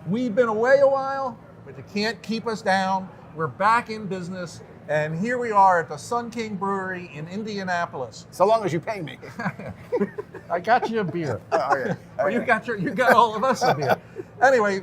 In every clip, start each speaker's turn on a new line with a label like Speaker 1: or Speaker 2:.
Speaker 1: We've been away a while, but you can't keep us down. We're back in business, and here we are at the Sun King Brewery in Indianapolis.
Speaker 2: So long as you pay me.
Speaker 1: I got you a beer.
Speaker 2: Oh, okay.
Speaker 1: Or you got all of us a beer. Anyway,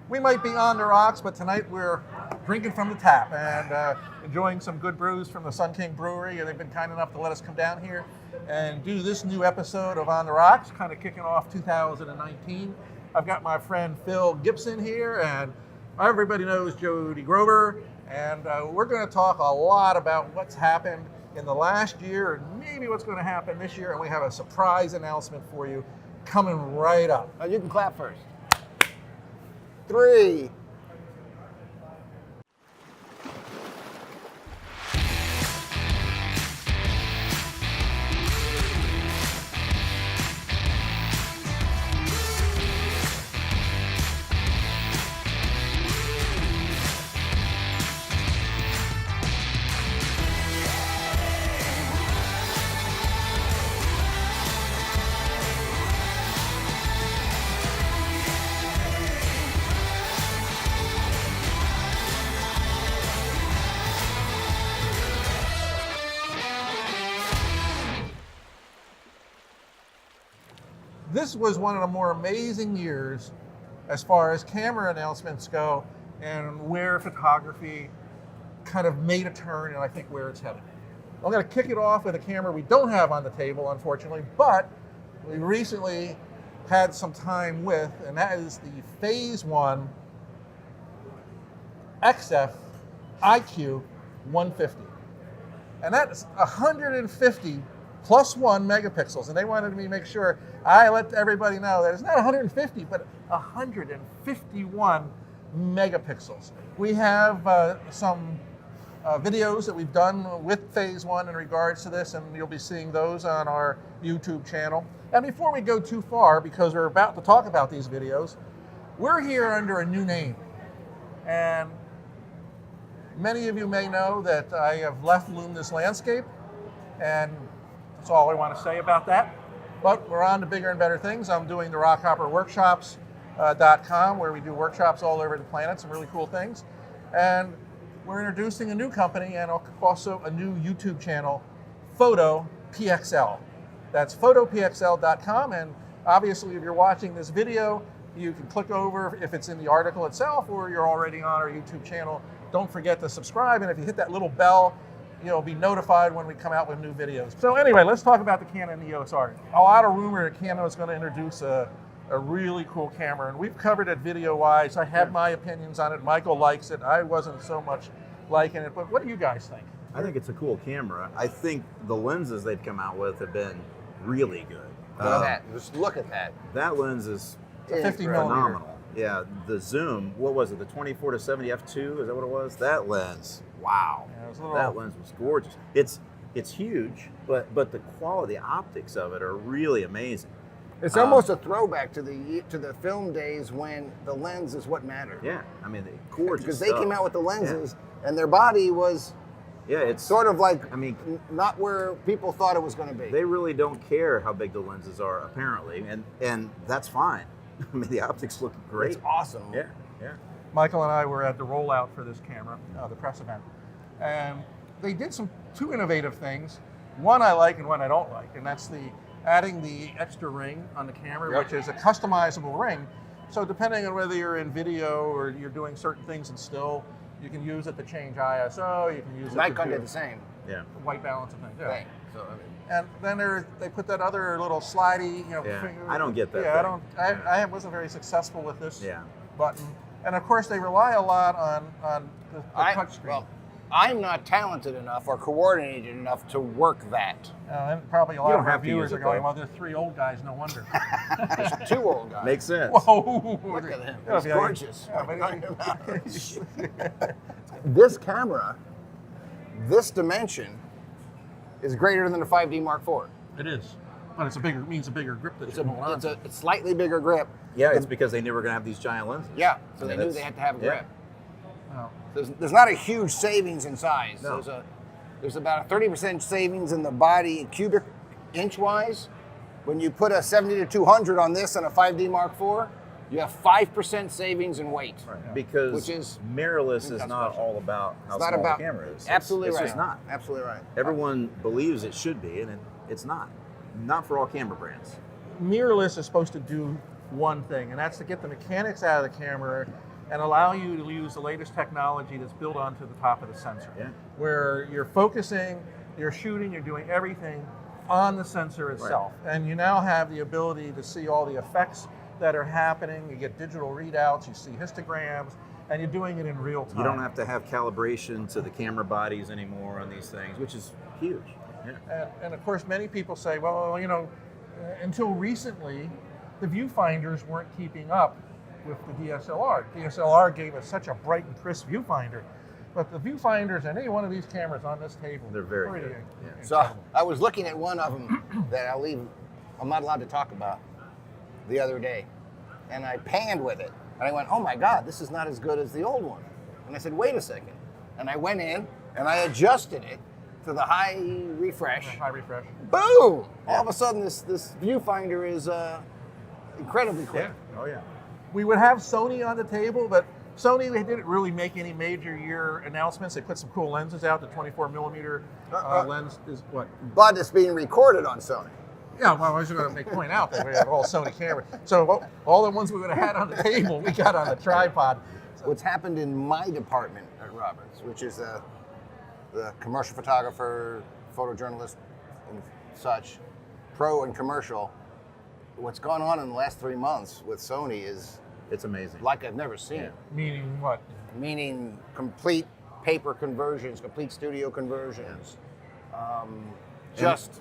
Speaker 1: we might be on the rocks, but tonight we're drinking from the tap and enjoying some good brews from the Sun King Brewery. And they've been kind enough to let us come down here and do this new episode of On the Rocks, kind of kicking off 2019. I've got my friend Phil Gibson here, and everybody knows Jody Grober. And we're going to talk a lot about what's happened in the last year and maybe what's going to happen this year. And we have a surprise announcement for you coming right up.
Speaker 2: You can clap first. 3.
Speaker 1: This was one of the more amazing years as far as camera announcements go and where photography kind of made a turn and I think where it's headed. I'm going to kick it off with a camera we don't have on the table, unfortunately, but we recently had some time with, and that is the Phase 1 XF IQ 150. And that's 150 plus 1 megapixels, and they wanted me to make sure I let everybody know that it's not 150, but 151 megapixels. We have some videos that we've done with Phase 1 in regards to this, and you'll be seeing those on our YouTube channel. And before we go too far, because we're about to talk about these videos, we're here under a new name. And many of you may know that I have left Luminous Landscape, and that's all I want to say about that. But we're on to bigger and better things. I'm doing the rockhopperworkshops.com, where we do workshops all over the planet, some really cool things. And we're introducing a new company and also a new YouTube channel, photoPXL. That's photopxl.com. And obviously, if you're watching this video, you can click over if it's in the article itself or you're already on our YouTube channel. Don't forget to subscribe. And if you hit that little bell, you'll be notified when we come out with new videos. So anyway, let's talk about the Canon EOS R. A lot of rumor that Canon is going to introduce a really cool camera, and we've covered it video-wise. I have my opinions on it. Michael likes it. I wasn't so much liking it, but what do you guys think?
Speaker 3: I think it's a cool camera. I think the lenses they've come out with have been really good.
Speaker 2: Just look at that.
Speaker 3: That lens is
Speaker 1: 50
Speaker 3: phenomenal.
Speaker 1: millimeter.
Speaker 3: Yeah, the zoom, what was it, the 24 to 70 f2, is that what it was? That lens, wow.
Speaker 1: Yeah, it was a little...
Speaker 3: That lens was gorgeous. It's huge, but the quality, the optics of it are really amazing.
Speaker 2: It's almost a throwback to the film days when the lens is what mattered.
Speaker 3: Yeah, I mean, gorgeous
Speaker 2: because they came out with the lenses,
Speaker 3: yeah.
Speaker 2: and their body was
Speaker 3: it's
Speaker 2: sort of like,
Speaker 3: I mean,
Speaker 2: not where people thought it was going to be.
Speaker 3: They really don't care how big the lenses are, apparently, and that's fine. I mean, the optics look great.
Speaker 2: It's awesome.
Speaker 3: Yeah, yeah.
Speaker 1: Michael and I were at the rollout for this camera, the press event, and they did two innovative things. One I like and one I don't like, and that's adding the extra ring on the camera, which is a customizable ring. So depending on whether you're in video or you're doing certain things in still, you can use it to change ISO. You can use it
Speaker 2: Nikon
Speaker 1: to
Speaker 2: did the same.
Speaker 3: Yeah.
Speaker 1: White balance and things. Yeah.
Speaker 2: Thing. So, I mean,
Speaker 1: and then they put that other little slidey, finger.
Speaker 3: I don't get that.
Speaker 1: Yeah,
Speaker 3: thing.
Speaker 1: I wasn't very successful with this button. And of course, they rely a lot on the touchscreen.
Speaker 2: Well, I'm not talented enough or coordinated enough to work that.
Speaker 1: And probably a lot of our
Speaker 3: have to
Speaker 1: viewers
Speaker 3: use
Speaker 1: are
Speaker 3: it,
Speaker 1: going,
Speaker 3: though.
Speaker 1: well, there's 3 old guys, no wonder.
Speaker 2: There's 2 old guys.
Speaker 3: Makes sense.
Speaker 1: Whoa!
Speaker 2: Look at him.
Speaker 1: Yeah,
Speaker 2: He's
Speaker 1: yeah,
Speaker 2: gorgeous.
Speaker 1: yeah, but
Speaker 2: This camera, this dimension, is greater than the 5D Mark IV.
Speaker 1: it is. But it means a bigger grip that
Speaker 2: It's
Speaker 1: you hold on.
Speaker 2: a slightly bigger grip.
Speaker 3: Yeah, it's because they knew we were going to have these giant lenses.
Speaker 2: Yeah, so
Speaker 3: Yeah,
Speaker 2: they knew they had to have a grip.
Speaker 1: Wow.
Speaker 2: There's not a huge savings in size.
Speaker 3: No.
Speaker 2: There's about a 30% savings in the body cubic inch wise. When you put a 70 to 200 on this and a 5D Mark IV, You have 5% savings in weight.
Speaker 3: Right. Because
Speaker 2: Which is
Speaker 3: mirrorless is
Speaker 2: that's
Speaker 3: not
Speaker 2: special.
Speaker 3: all about how
Speaker 2: It's not
Speaker 3: small
Speaker 2: about
Speaker 3: the camera is.
Speaker 2: Absolutely
Speaker 3: it's
Speaker 2: right.
Speaker 3: just not.
Speaker 2: Absolutely right.
Speaker 3: Everyone believes it should be, and it's not. Not for all camera brands.
Speaker 1: Mirrorless is supposed to do one thing, and that's to get the mechanics out of the camera and allow you to use the latest technology that's built onto the top of the sensor.
Speaker 3: Yeah.
Speaker 1: Where you're focusing, you're shooting, you're doing everything on the sensor itself. Right. And you now have the ability to see all the effects that are happening. You get digital readouts, you see histograms, and you're doing it in real time.
Speaker 3: You don't have to have calibration to the camera bodies anymore on these things, which is huge. Yeah.
Speaker 1: And of course, many people say, well, you know, until recently, the viewfinders weren't keeping up with the DSLR. DSLR gave us such a bright and crisp viewfinder, but the viewfinders and any one of these cameras on this table,
Speaker 3: they're very
Speaker 1: pretty
Speaker 3: good. Yeah.
Speaker 2: So I was looking at one of them that I'm not allowed to talk about the other day, and I panned with it, and I went, oh my God, this is not as good as the old one. And I said, wait a second. And I went in and I adjusted it to the high refresh.
Speaker 1: High refresh.
Speaker 2: Boom! All of a sudden, this viewfinder is incredibly quick.
Speaker 3: Yeah. Oh yeah.
Speaker 1: We would have Sony on the table, but Sony, they didn't really make any major year announcements. They put some cool lenses out. The 24 millimeter lens is what?
Speaker 2: But it's being recorded on Sony.
Speaker 1: Yeah, well, I was going to point out that we have all Sony cameras. So all the ones we would have had on the table, we got on the tripod.
Speaker 2: What's happened in my department at Roberts, which is the commercial photographer, photojournalist, and such, pro and commercial, what's gone on in the last 3 months with Sony is
Speaker 3: it's amazing.
Speaker 2: like I've never seen.
Speaker 3: Yeah.
Speaker 1: Meaning what?
Speaker 2: Meaning complete paper conversions, complete studio conversions.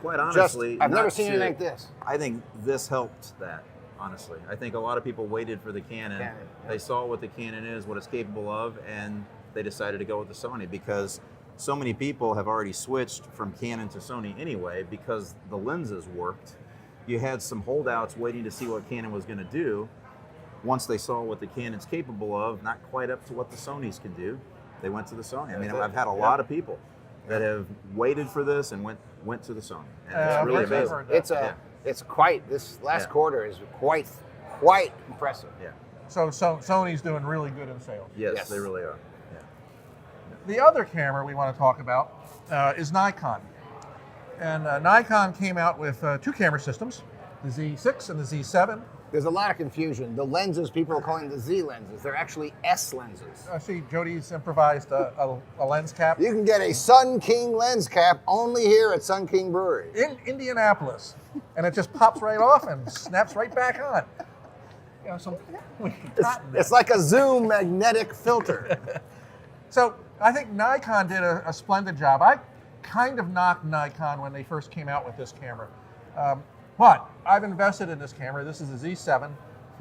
Speaker 3: Quite honestly,
Speaker 2: I've never seen anything like this.
Speaker 3: I think this helped that, honestly. I think a lot of people waited for the Canon.
Speaker 2: Yeah.
Speaker 3: They saw what the Canon is, what it's capable of, and they decided to go with the Sony because so many people have already switched from Canon to Sony anyway because the lenses worked. You had some holdouts waiting to see what Canon was going to do. Once they saw what the Canon's capable of, not quite up to what the Sonys can do, they went to the Sony. I mean, I've had a lot of people that have waited for this and went to the Sony. And it's really amazing.
Speaker 2: It's quite, this last quarter is quite impressive.
Speaker 3: Yeah.
Speaker 1: So Sony's doing really good in sales.
Speaker 3: Yes, they really are. Yeah.
Speaker 1: The other camera we want to talk about is Nikon. And Nikon came out with two camera systems, the Z6 and the Z7.
Speaker 2: There's a lot of confusion. The lenses, people are calling the Z lenses. They're actually S lenses.
Speaker 1: I see Jody's improvised a lens cap.
Speaker 2: You can get a Sun King lens cap only here at Sun King Brewery.
Speaker 1: In Indianapolis. And it just pops right off and snaps right back on. You know,
Speaker 2: It's like a zoom magnetic filter.
Speaker 1: So I think Nikon did a splendid job. I kind of knocked Nikon when they first came out with this camera. But I've invested in this camera. This is a Z7,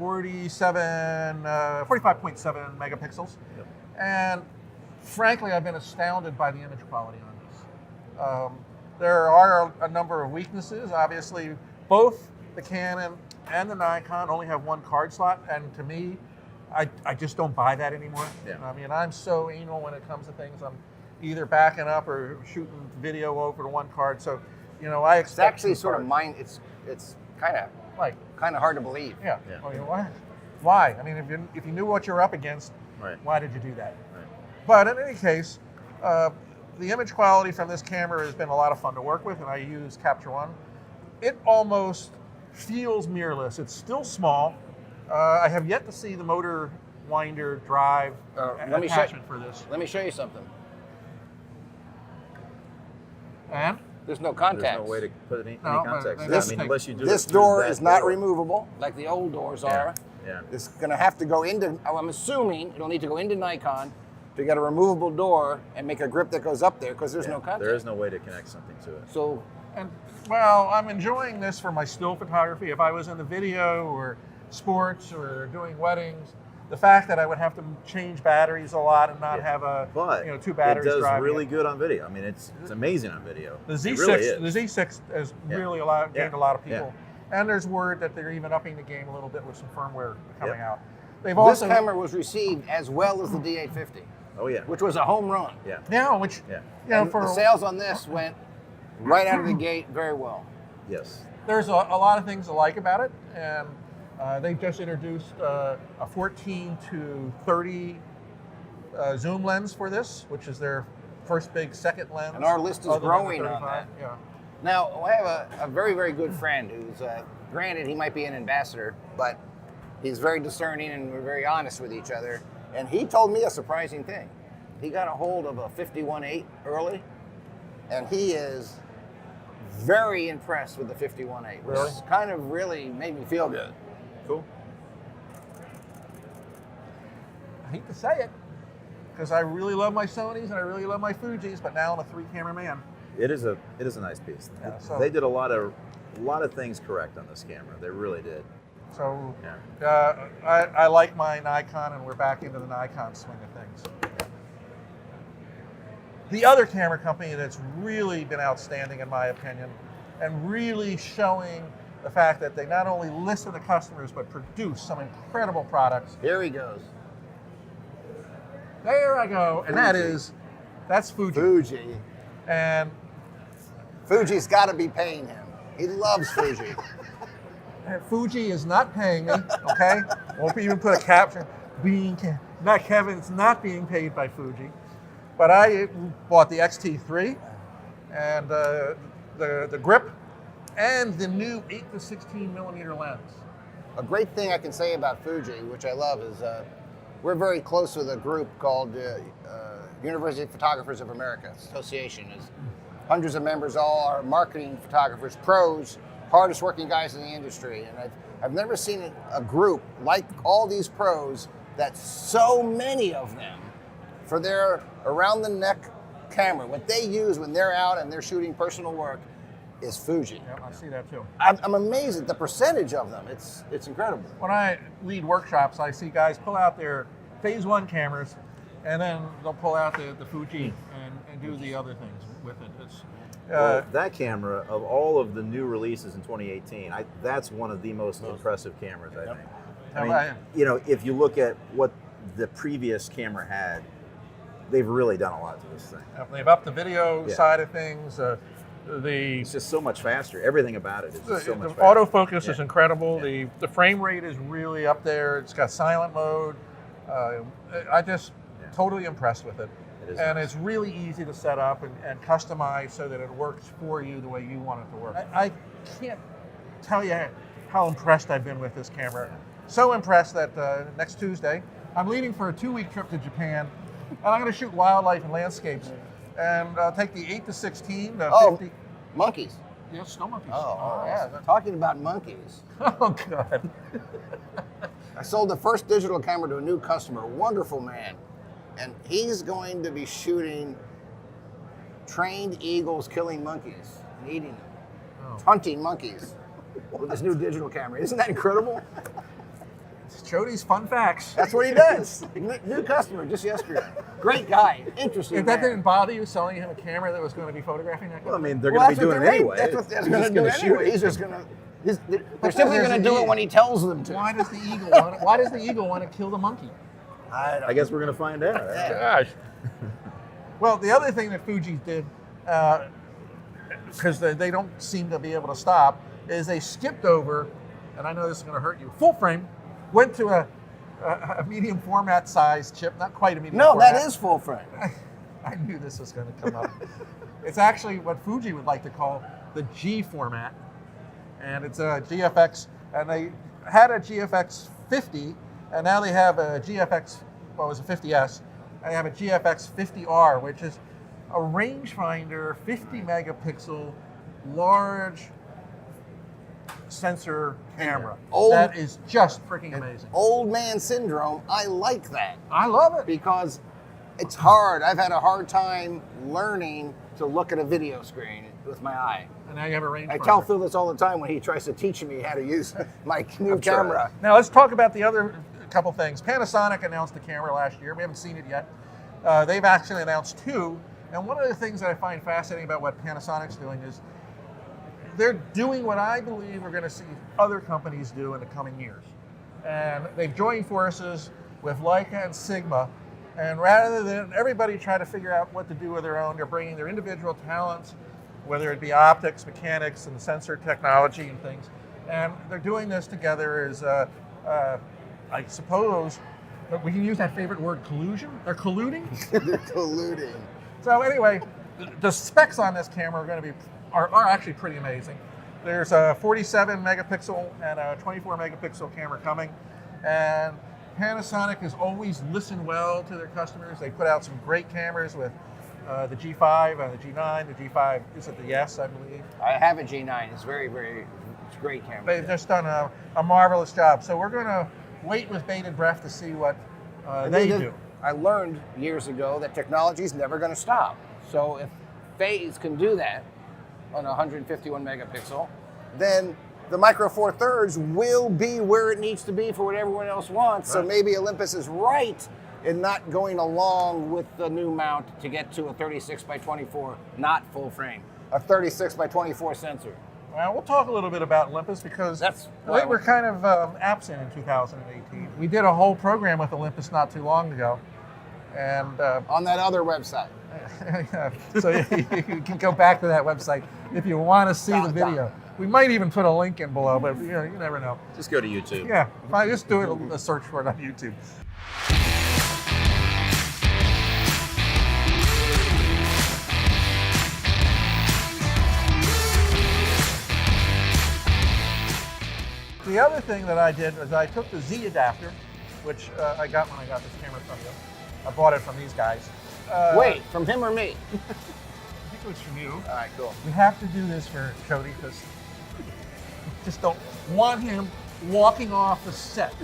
Speaker 1: 45.7 megapixels.
Speaker 3: Yep.
Speaker 1: And frankly, I've been astounded by the image quality on this. There are a number of weaknesses. Obviously, both the Canon and the Nikon only have one card slot. And to me, I just don't buy that anymore.
Speaker 3: Yeah.
Speaker 1: I mean, I'm so anal when it comes to things. I'm either backing up or shooting video over to one card. So, you know, I expect
Speaker 2: It's actually sort of mine. It's kind of hard to believe.
Speaker 1: Yeah. Well, you know, why? I mean, if you knew what you're up against,
Speaker 3: Right.
Speaker 1: why did you do that?
Speaker 3: Right.
Speaker 1: But in any case, the image quality from this camera has been a lot of fun to work with, and I use Capture One. It almost feels mirrorless. It's still small. I have yet to see the motor winder drive attachment for this.
Speaker 2: Let me show you something.
Speaker 1: And
Speaker 2: There's no contacts.
Speaker 3: There's no way to put any
Speaker 1: No, but
Speaker 3: contacts.
Speaker 1: this-
Speaker 3: Unless you do
Speaker 2: This
Speaker 3: it through
Speaker 2: door
Speaker 3: that
Speaker 2: is not
Speaker 3: door.
Speaker 2: removable like the old doors are.
Speaker 3: Yeah.
Speaker 2: It's going to have to go into, I'm assuming it'll need to go into Nikon to get a removable door and make a grip that goes up there because there's no contact.
Speaker 3: There is no way to connect something to it.
Speaker 2: So,
Speaker 1: And well, I'm enjoying this for my still photography. If I was in the video or sports or doing weddings, the fact that I would have to change batteries a lot and not have
Speaker 3: But
Speaker 1: two batteries
Speaker 3: it does
Speaker 1: driving
Speaker 3: really
Speaker 1: it.
Speaker 3: good on video. I mean, it's amazing on video.
Speaker 1: The
Speaker 3: It
Speaker 1: Z6,
Speaker 3: really is.
Speaker 1: the Z6 has
Speaker 3: Yeah.
Speaker 1: really gained a lot of people, and there's word that they're even upping the game a little bit with some firmware coming out. They've
Speaker 2: this
Speaker 1: also
Speaker 2: camera was received as well as the D850,
Speaker 3: Oh yeah.
Speaker 2: which was a home run.
Speaker 3: Yeah.
Speaker 1: which
Speaker 3: Yeah.
Speaker 1: you know
Speaker 2: And
Speaker 1: for
Speaker 2: the sales on this went right out of the gate very well.
Speaker 3: Yes.
Speaker 1: there's a lot of things I like about it, and They've just introduced a 14 to 30 zoom lens for this, which is their first big second lens.
Speaker 2: And our list is
Speaker 1: other than the
Speaker 2: growing on
Speaker 1: 35.
Speaker 2: that.
Speaker 1: Yeah.
Speaker 2: Now, I have a very, very good friend who's, granted, he might be an ambassador, but he's very discerning and we're very honest with each other. And he told me a surprising thing. He got a hold of a 51.8 early, and he is very impressed with the 51.8, which
Speaker 1: Really?
Speaker 2: kind of really made me feel good.
Speaker 3: Cool.
Speaker 1: I hate to say it, because I really love my Sonys and I really love my Fujis, but now I'm a 3-camera man.
Speaker 3: It is a nice piece.
Speaker 1: Yeah, so-
Speaker 3: They did a lot of things correct on this camera. They really did.
Speaker 1: So
Speaker 3: Yeah.
Speaker 1: I like my Nikon, and we're back into the Nikon swing of things. The other camera company that's really been outstanding, in my opinion, and really showing the fact that they not only listen to customers, but produce some incredible products.
Speaker 2: Here he goes.
Speaker 1: There I go, and that's Fuji.
Speaker 2: Fuji.
Speaker 1: And
Speaker 2: Fuji's got to be paying him. He loves Fuji.
Speaker 1: Fuji is not paying me, okay? Won't even put a caption. Kevin's not being paid by Fuji. But I bought the XT3 and the grip and the new 8 to 16 millimeter lens.
Speaker 2: A great thing I can say about Fuji, which I love, is we're very close with a group called University Photographers of America Association. Is hundreds of members, all are marketing photographers, pros, hardest working guys in the industry. And I've never seen a group like all these pros that so many of them, for their around the neck camera, what they use when they're out and they're shooting personal work is Fuji.
Speaker 1: Yep, I see that too.
Speaker 2: I'm amazed at the percentage of them. It's incredible.
Speaker 1: When I lead workshops, I see guys pull out their phase 1 cameras, and then they'll pull out the Fuji and do the other things with it. It's,
Speaker 3: Well, that camera, of all of the new releases in 2018, that's one of the most impressive cameras, I think. I mean, you know, if you look at what the previous camera had, they've really done a lot to this thing.
Speaker 1: they've upped the video
Speaker 3: Yeah.
Speaker 1: side of things.
Speaker 3: It's just so much faster. Everything about it is just so much
Speaker 1: The
Speaker 3: faster.
Speaker 1: autofocus is incredible.
Speaker 3: Yeah.
Speaker 1: The frame rate is really up there. It's got silent mode. I just totally impressed with it.
Speaker 3: It is
Speaker 1: And
Speaker 3: nice.
Speaker 1: it's really easy to set up and customize so that it works for you the way you want it to work. I can't tell you how impressed I've been with this camera. So impressed that next Tuesday, I'm leaving for a 2-week trip to Japan, and I'm going to shoot wildlife and landscapes. And I'll take the 8 to 16, the 50.
Speaker 2: Monkeys.
Speaker 1: Yeah, snow monkeys.
Speaker 2: Yeah. Talking about monkeys.
Speaker 1: Oh, God.
Speaker 2: I sold the first digital camera to a new customer, wonderful man. And he's going to be shooting trained eagles killing monkeys and eating them. Hunting monkeys with this new digital camera. Isn't that incredible?
Speaker 1: It's Jody's fun facts.
Speaker 2: That's what he does. New customer just yesterday. Great guy. Interesting.
Speaker 1: If that
Speaker 2: man.
Speaker 1: didn't bother you, selling him a camera that was going to be photographing that?
Speaker 3: Well, I mean, they're
Speaker 2: Well,
Speaker 3: going to be
Speaker 2: that's
Speaker 3: doing
Speaker 2: what
Speaker 3: it anyway.
Speaker 2: That's what they're
Speaker 3: He's
Speaker 2: going to
Speaker 3: just
Speaker 2: do
Speaker 3: gonna shoot
Speaker 2: anyway.
Speaker 3: it.
Speaker 2: He's just going to. They're simply
Speaker 1: there's
Speaker 2: going to
Speaker 1: an
Speaker 2: do it when he tells them to.
Speaker 1: Why does the eagle want? Why does the eagle want to kill the monkey?
Speaker 3: I guess we're going to find out.
Speaker 1: Gosh. Well, the other thing that Fuji did, because they don't seem to be able to stop, is they skipped over, and I know this is going to hurt you. Full frame, went to a medium format size chip, not quite a medium.
Speaker 2: No,
Speaker 1: format.
Speaker 2: that is full frame.
Speaker 1: I knew this was going to come up. It's actually what Fuji would like to call the G format, and it's a GFX, and they had a GFX 50, and now they have a GFX, well, it was a 50S, and they have a GFX 50R, which is a rangefinder, 50 megapixel, large sensor camera. That is just freaking amazing.
Speaker 2: Old man syndrome. I like that.
Speaker 1: I love it.
Speaker 2: Because it's hard. I've had a hard time learning to look at a video screen with my eye.
Speaker 1: And now you have a rangefinder.
Speaker 2: I tell Phil this all the time when he tries to teach me how to use my new camera.
Speaker 1: Now let's talk about the other couple things. Panasonic announced the camera last year. We haven't seen it yet. They've actually announced 2. And one of the things that I find fascinating about what Panasonic's doing is they're doing what I believe we're going to see other companies do in the coming years. And they've joined forces with Leica and Sigma. And rather than everybody try to figure out what to do with their own, they're bringing their individual talents, whether it be optics, mechanics, and sensor technology and things, And they're doing this together as, I suppose, but we can use that favorite word, collusion? They're colluding?
Speaker 2: They're colluding.
Speaker 1: So anyway, the specs on this camera are actually pretty amazing. There's a 47 megapixel and a 24 megapixel camera coming, and Panasonic has always listened well to their customers. They put out some great cameras with the G5 and the G9. The G5 is it the S, I believe.
Speaker 2: I have a G9. It's it's a great camera.
Speaker 1: They've just done a marvelous job. So we're going to wait with bated breath to see what they do.
Speaker 2: I learned years ago that technology is never going to stop. So if Phase can do that on a 151 megapixel, then the Micro Four Thirds will be where it needs to be for what everyone else wants.
Speaker 1: Right.
Speaker 2: So maybe Olympus is right in not going along with the new mount to get to a 36 by 24, not full frame, a 36 by 24 sensor.
Speaker 1: Well, we'll talk a little bit about Olympus because
Speaker 2: That's
Speaker 1: they were kind of absent in 2018. We did a whole program with Olympus not too long ago, and
Speaker 2: On that other website.
Speaker 1: so you can go back to that website if you want to see the video. We might even put a link in below, but you never know.
Speaker 3: Just go to YouTube.
Speaker 1: Yeah, fine, just do a search for it on YouTube. The other thing that I did was I took the Z adapter, which I got when I got this camera from you. I bought it from these guys.
Speaker 2: Wait, from him or me?
Speaker 1: I think it was from you.
Speaker 2: All right, cool.
Speaker 1: We have to do this for Cody because just don't want him walking off the set